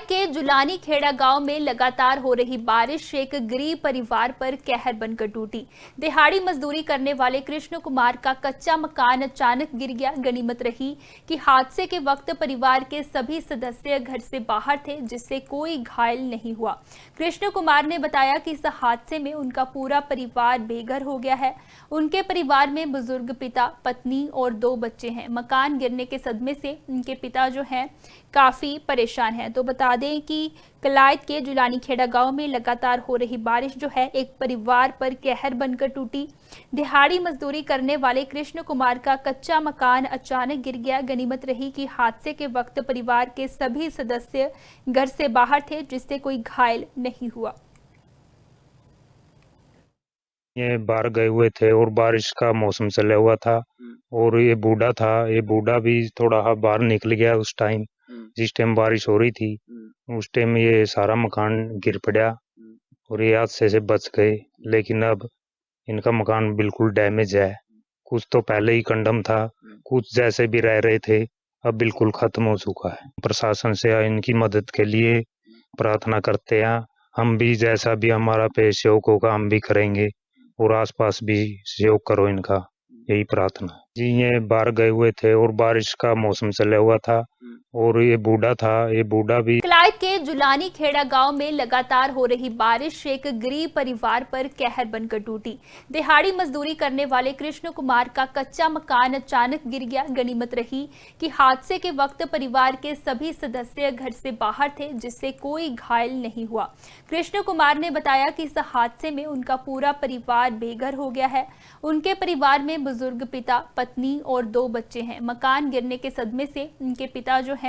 के जुलानी खेड़ा गांव में लगातार हो रही बारिश एक गरीब परिवार पर कहर बनकर टूटी। दिहाड़ी मजदूरी करने वाले कृष्ण कुमार का कच्चा मकान अचानक गिर गया। गनीमत रही कि हादसे के वक्त परिवार के सभी सदस्य घर से बाहर थे, जिससे कोई घायल नहीं हुआ। कृष्ण कुमार ने बताया कि इस हादसे में उनका पूरा परिवार बेघर हो गया है। उनके परिवार में बुजुर्ग पिता, पत्नी और 2 बच्चे हैं। मकान गिरने के सदमे से उनके पिता जो हैं काफी परेशान हैं। तो बता दें कि कलायत के जुलानी खेड़ा गांव में लगातार हो रही बारिश जो है एक परिवार पर कहर बनकर टूटी। दिहाड़ी मजदूरी करने वाले कृष्ण कुमार का कच्चा मकान अचानक गिर गया। गनीमत रही कि हादसे के वक्त परिवार के सभी सदस्य घर से बाहर थे, जिससे कोई घायल नहीं हुआ। ये बाहर गए हुए थे और बारिश का मौसम चला हुआ था और ये बूढ़ा था। ये बूढ़ा भी थोड़ा बाहर निकल गया उस टाइम, जिस टाइम बारिश हो रही थी। उस टाइम ये सारा मकान गिर पड़ा और ये हादसे से बच गए। लेकिन अब इनका मकान बिल्कुल डैमेज है। कुछ तो पहले ही कंडम था, कुछ जैसे भी रह रहे थे, अब बिल्कुल खत्म हो चुका है। प्रशासन से इनकी मदद के लिए प्रार्थना करते हैं। हम भी जैसा भी हमारा पे सहयोग होगा हम भी करेंगे और आसपास भी सहयोग करो इनका, यही प्रार्थना जी। ये बाहर गए हुए थे और बारिश का मौसम चला हुआ था और ये बूढ़ा था। ये बूढ़ा भी कलायत के जुलानी खेड़ा गांव में लगातार हो रही बारिश एक गरीब परिवार पर कहर बनकर टूटी। दिहाड़ी मजदूरी करने वाले कृष्ण कुमार का कच्चा मकान अचानक गिर गया। गनीमत रही कि हादसे के वक्त परिवार के सभी सदस्य घर से बाहर थे, जिससे कोई घायल नहीं हुआ। कृष्ण कुमार ने बताया कि इस हादसे में उनका पूरा परिवार बेघर हो गया है। उनके परिवार में बुजुर्ग पिता, पत्नी और 2 बच्चे हैं। मकान गिरने के सदमे से उनके पिता जो हैं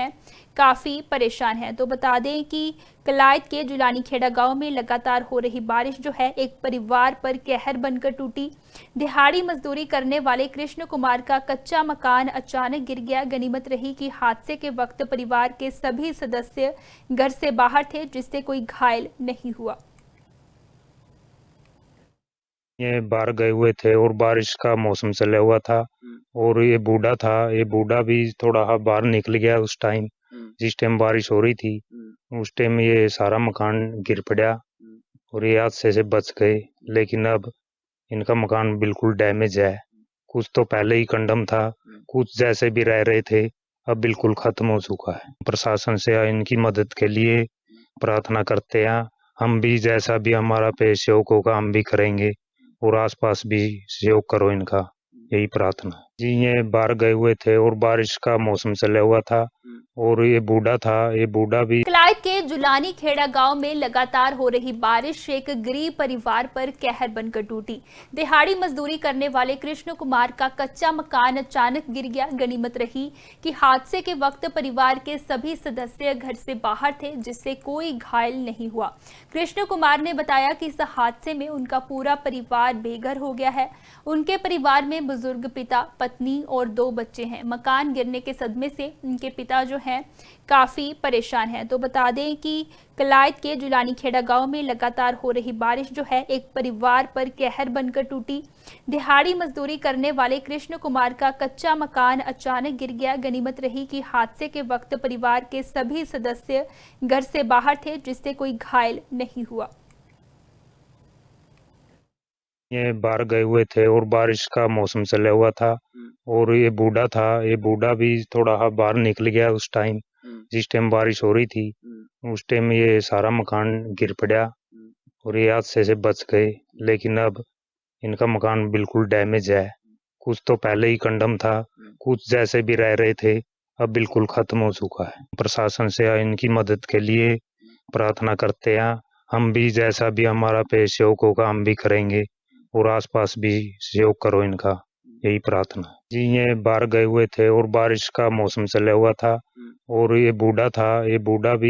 काफी परेशान हैं। तो बता दें कि कलायत के जुलानी खेड़ा गांव में लगातार हो रही बारिश जो है एक परिवार पर कहर बनकर टूटी। दिहाड़ी मजदूरी करने वाले कृष्ण कुमार का कच्चा मकान अचानक गिर गया। गनीमत रही कि हादसे के वक्त परिवार के सभी सदस्य घर से बाहर थे, जिससे कोई घायल नहीं हुआ। ये बाहर गए हुए थे और बारिश का मौसम चला हुआ था और ये बूढ़ा था। ये बूढ़ा भी थोड़ा बाहर निकल गया उस टाइम, जिस टाइम बारिश हो रही थी। उस टाइम ये सारा मकान गिर पड़ा और ये हादसे से बच गए। लेकिन अब इनका मकान बिल्कुल डैमेज है। कुछ तो पहले ही कंडम था, कुछ जैसे भी रह रहे थे, अब बिल्कुल खत्म हो चुका है। प्रशासन से इनकी मदद के लिए प्रार्थना करते हैं। हम भी जैसा भी हमारा पे सहयोग होगा हम भी करेंगे और आसपास भी सहयोग करो इनका, यही प्रार्थना जी। ये बाहर गए हुए थे और बारिश का मौसम चला हुआ था और ये बूढ़ा था। ये बूढ़ा भी कलायत के जुलानी खेड़ा गांव में लगातार हो रही बारिश एक गरीब परिवार पर कहर बनकर टूटी। दिहाड़ी मजदूरी करने वाले कृष्ण कुमार का कच्चा मकान अचानक गिर गया। गनीमत रही कि हादसे के वक्त परिवार के सभी सदस्य घर से बाहर थे, जिससे कोई घायल नहीं हुआ। कृष्ण कुमार ने बताया कि इस हादसे में उनका पूरा परिवार बेघर हो गया है। उनके परिवार में बुजुर्ग पिता, पत्नी और 2 बच्चे हैं। मकान गिरने के सदमे से उनके पिता जो हैं काफी परेशान हैं। तो बता दें कि कलायत के जुलानी खेड़ा गांव में लगातार हो रही बारिश जो है एक परिवार पर कहर बनकर टूटी। दिहाड़ी मजदूरी करने वाले कृष्ण कुमार का कच्चा मकान अचानक गिर गया। गनीमत रही कि हादसे के वक्त परिवार के सभी सदस्य घर से बाहर थे, जिससे कोई घायल नहीं हुआ। ये बाहर गए हुए थे और बारिश का मौसम चला हुआ था और ये बूढ़ा था। ये बूढ़ा भी थोड़ा बाहर निकल गया उस टाइम, जिस टाइम बारिश हो रही थी। उस टाइम ये सारा मकान गिर पड़ा और ये हादसे से बच गए। लेकिन अब इनका मकान बिल्कुल डैमेज है। कुछ तो पहले ही कंडम था, कुछ जैसे भी रह रहे थे, अब बिल्कुल खत्म हो चुका है। प्रशासन से इनकी मदद के लिए प्रार्थना करते हैं। हम भी जैसा भी हमारा पे सहयोग होगा हम भी करेंगे और आसपास भी सहयोग करो इनका, यही प्रार्थना जी। ये बाहर गए हुए थे और बारिश का मौसम चला हुआ था और ये बूढ़ा था। ये बूढ़ा भी